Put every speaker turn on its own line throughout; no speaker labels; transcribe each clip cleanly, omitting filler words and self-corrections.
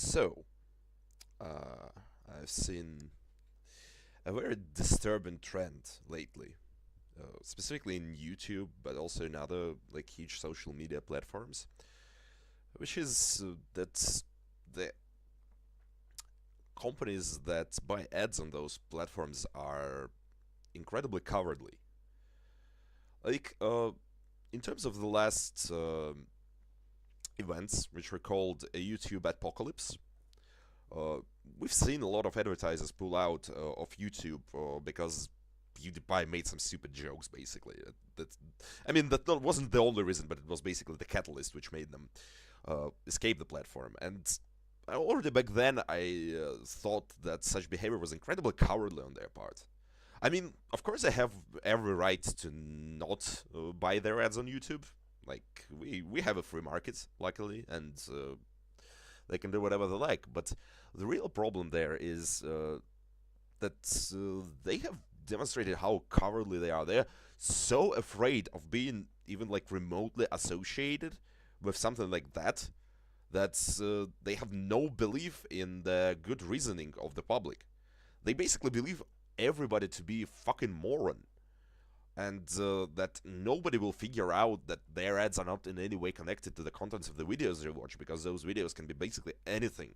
So, I've seen a very disturbing trend lately, specifically in YouTube, but also in other like huge social media platforms, which is that the companies that buy ads on those platforms are incredibly cowardly. Like, in terms of the last events, which were called a YouTube Adpocalypse, Uh, we've seen a lot of advertisers pull out of YouTube because PewDiePie made some stupid jokes, basically. I mean, wasn't the only reason, but it was basically the catalyst which made them escape the platform. And already back then, I thought that such behavior was incredibly cowardly on their part. I mean, of course, they have every right to not buy their ads on YouTube. Like we have a free market, luckily, and they can do whatever they like. But the real problem there is that they have demonstrated how cowardly they are. They're so afraid of being even like remotely associated with something like that that they have no belief in the good reasoning of the public. They basically believe everybody to be a fucking moron, and that nobody will figure out that their ads are not in any way connected to the contents of the videos they watch, because those videos can be basically anything,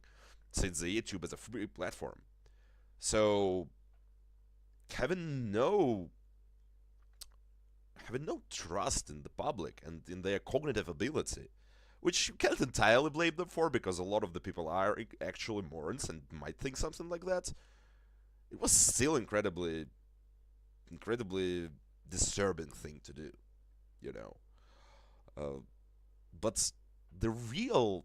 since the YouTube is a free platform. So having no having no trust in the public and in their cognitive ability, which you can't entirely blame them for, because a lot of the people are actually morons and might think something like that. It was still incredibly disturbing thing to do, you know. Uh, but the real,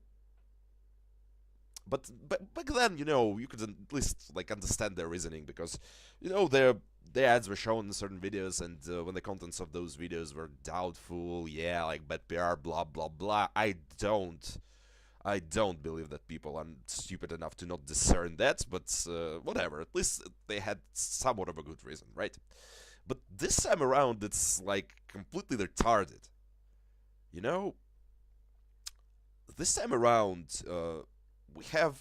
but back then, you could at least like understand their reasoning, because their ads were shown in certain videos, and when the contents of those videos were doubtful, yeah, like bad PR, blah blah blah. I don't believe that people are stupid enough to not discern that, but whatever. At least they had somewhat of a good reason, right? But this time around, it's like completely retarded. You know, this time around, we have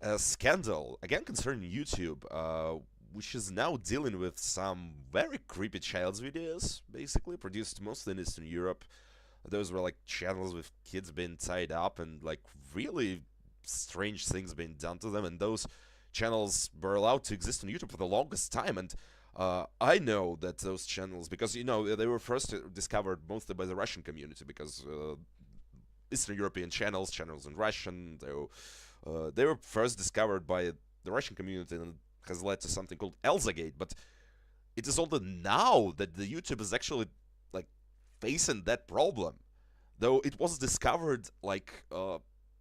a scandal again concerning YouTube, which is now dealing with some very creepy child's videos, basically produced mostly in Eastern Europe. Those were like channels with kids being tied up and like really strange things being done to them, and those channels were allowed to exist on YouTube for the longest time. And I know that those channels, because they were first discovered mostly by the Russian community, because Eastern European channels in Russian, they were first discovered by the Russian community, and has led to something called Elzagate. But it is only now that the YouTube is actually like facing that problem, though it was discovered like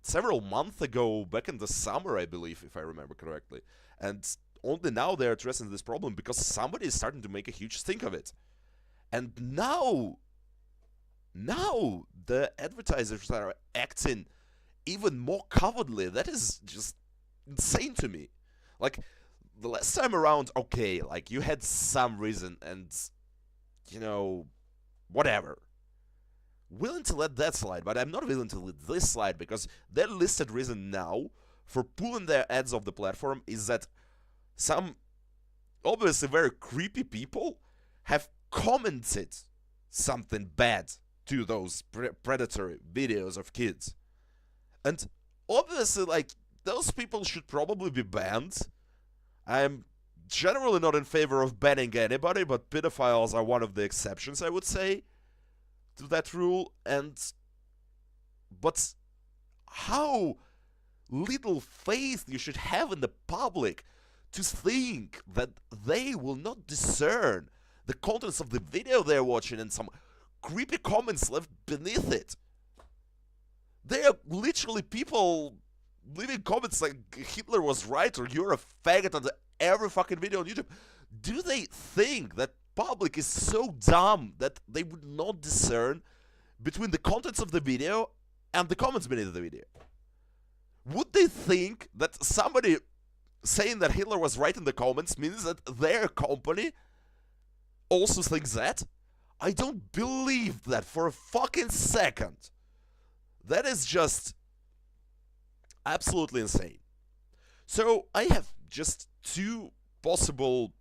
several months ago, back in the summer, I believe, if I remember correctly. And only now they're addressing this problem because somebody is starting to make a huge stink of it. And now the advertisers are acting even more cowardly. That is just insane to me. Like, the last time around, okay, like you had some reason, and whatever, willing to let that slide, but I'm not willing to let this slide, because their listed reason now for pulling their ads off the platform is that some obviously very creepy people have commented something bad to those predatory videos of kids. And obviously, like, those people should probably be banned. I'm generally not in favor of banning anybody, but pedophiles are one of the exceptions, I would say, to that rule. But how little faith you should have in the public to think that they will not discern the contents of the video they're watching and some creepy comments left beneath it. They are literally people leaving comments like Hitler was right or you're a faggot under every fucking video on YouTube. Do they think that public is so dumb that they would not discern between the contents of the video and the comments beneath the video? Would they think that somebody saying that Hitler was right in the comments means that their company also thinks that? I don't believe that for a fucking second. That is just Absolutely insane. So I have just possible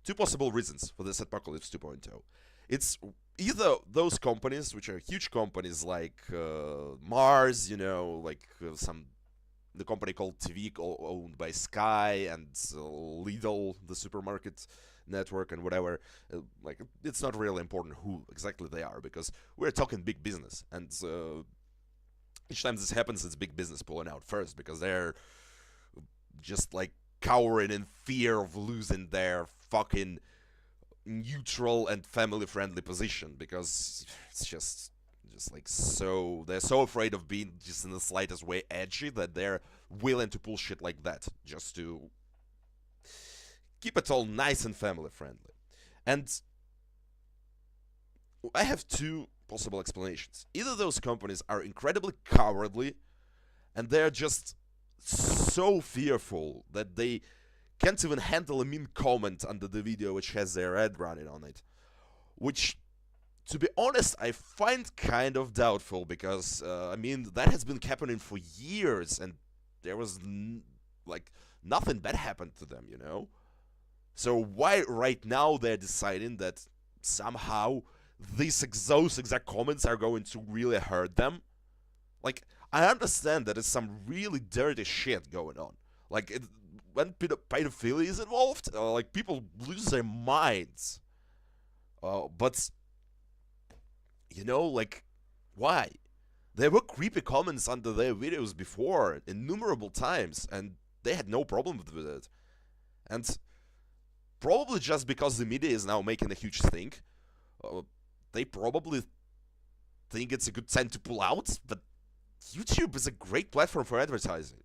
two possible reasons for this Apocalypse 2.0. It's either those companies, which are huge companies like Mars, like some the company called TV owned by Sky and Lidl, the supermarket network and whatever. Like it's not really important who exactly they are because we're talking big business, and each time this happens, it's big business pulling out first because they're just like cowering in fear of losing their fucking neutral and family friendly position because it's just like so they're so afraid of being just in the slightest way edgy that they're willing to pull shit like that just to keep it all nice and family friendly. And I have two possible explanations. Either those companies are incredibly cowardly and they're just so fearful that they can't even handle a mean comment under the video which has their ad running on it. Which, to be honest, I find kind of doubtful because, I mean, that has been happening for years and there was, like, nothing bad happened to them, you know? So why right now they're deciding that somehow those exact comments are going to really hurt them? Like, I understand that there's some really dirty shit going on. Like, when pedophilia is involved, like, people lose their minds. But, like, why? There were creepy comments under their videos before, innumerable times, and they had no problem with it. And probably just because the media is now making a huge thing, they probably think it's a good time to pull out, but YouTube is a great platform for advertising.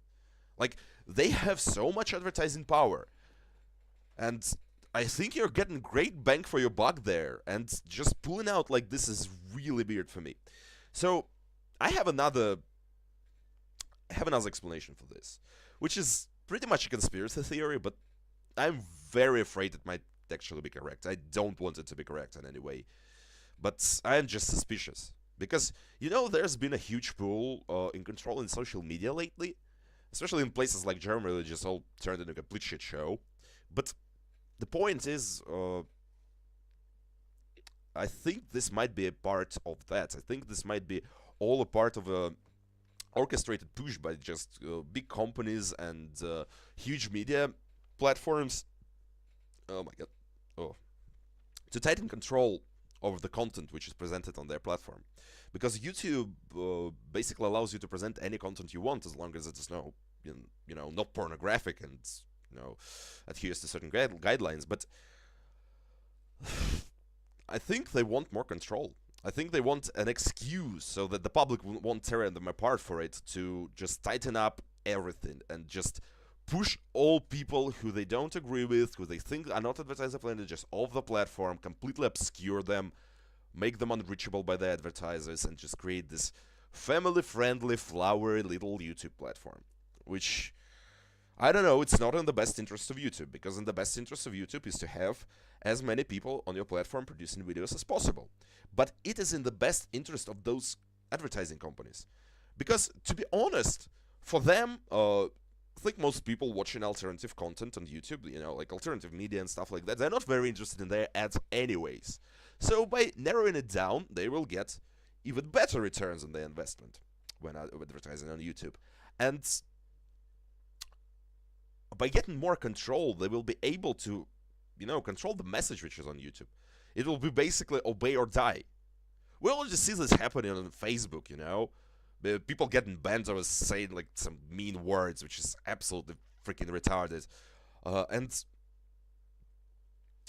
Like, they have so much advertising power. And I think you're getting great bang for your buck there. And just pulling out like this is really weird for me. So, I have another explanation for this, which is pretty much a conspiracy theory, but I'm very afraid it might actually be correct. I don't want it to be correct in any way. But I'm just suspicious. Because, there's been a huge pull in controlling social media lately, especially in places like Germany, that just all turned into a complete shit show. But the point is, I think this might be a part of that. I think this might be all a part of a orchestrated push by just big companies and huge media platforms. Oh my god. Oh. To tighten control over the content which is presented on their platform. Because YouTube basically allows you to present any content you want as long as it's not pornographic and adheres to certain guidelines. But I think they want more control. I think they want an excuse so that the public won't tear them apart for it to just tighten up everything and just push all people who they don't agree with, who they think are not advertiser friendly, just off the platform, completely obscure them, make them unreachable by the advertisers, and just create this family-friendly, flowery little YouTube platform. Which, I don't know, it's not in the best interest of YouTube, because in the best interest of YouTube is to have as many people on your platform producing videos as possible. But it is in the best interest of those advertising companies. Because, to be honest, for them, I think most people watching alternative content on YouTube, like alternative media and stuff like that, they're not very interested in their ads anyways. So by narrowing it down, they will get even better returns on their investment when advertising on YouTube. And by getting more control, they will be able to, control the message which is on YouTube. It will be basically obey or die. We already see this happening on Facebook, people getting banned over saying like some mean words, which is absolutely freaking retarded. And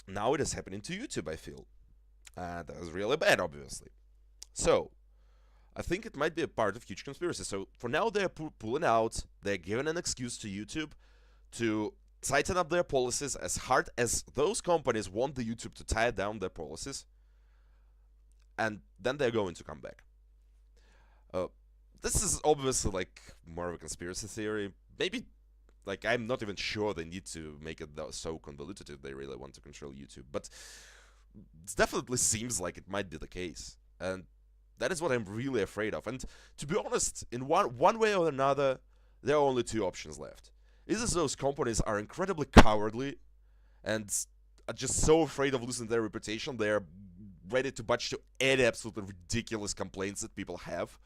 now it is happening to YouTube, I feel. That is really bad, obviously. So, I think it might be a part of huge conspiracy. So, for now, they're pulling out. They're giving an excuse to YouTube to tighten up their policies as hard as those companies want the YouTube to tie down their policies. And then they're going to come back. This is obviously like more of a conspiracy theory. Maybe, like, I'm not even sure they need to make it so convoluted if they really want to control YouTube. But it definitely seems like it might be the case. And That is what I'm really afraid of. And to be honest, in one way or another, there are only two options left. Either those companies are incredibly cowardly and are just so afraid of losing their reputation, they're ready to budge to any absolutely ridiculous complaints that people have,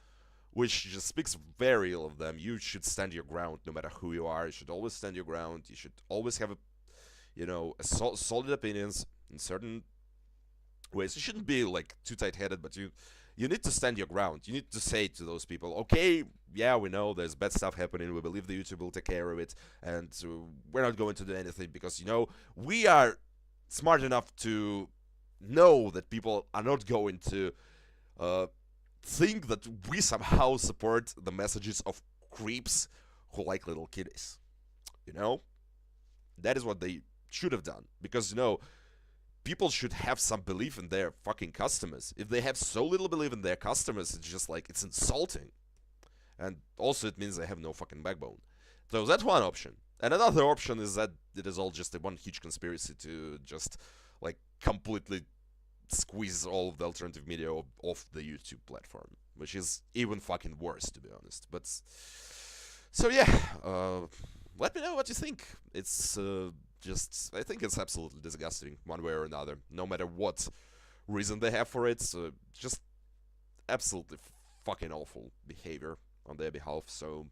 which just speaks very ill of them. You should stand your ground no matter who you are. You should always stand your ground. You should always have solid opinions in certain ways. You shouldn't be like too tight-headed, but you need to stand your ground. You need to say to those people, okay, yeah, we know there's bad stuff happening. We believe the YouTube will take care of it, and we're not going to do anything because we are smart enough to know that people are not going to think that we somehow support the messages of creeps who like little kiddies. You know, that is what they should have done because people should have some belief in their fucking customers. If they have so little belief in their customers, it's just like, it's insulting. And also it means they have no fucking backbone. So that's one option. And another option is that it is all just a one huge conspiracy to just like completely squeeze all of the alternative media off the YouTube platform, which is even fucking worse, to be honest. But so yeah, let me know what you think. It's I think it's absolutely disgusting, one way or another, no matter what reason they have for it. Just absolutely fucking awful behavior on their behalf. So,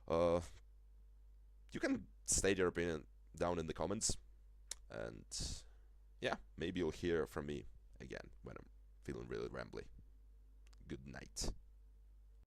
you can state your opinion down in the comments, and yeah, maybe you'll hear from me again when I'm feeling really rambly. Good night.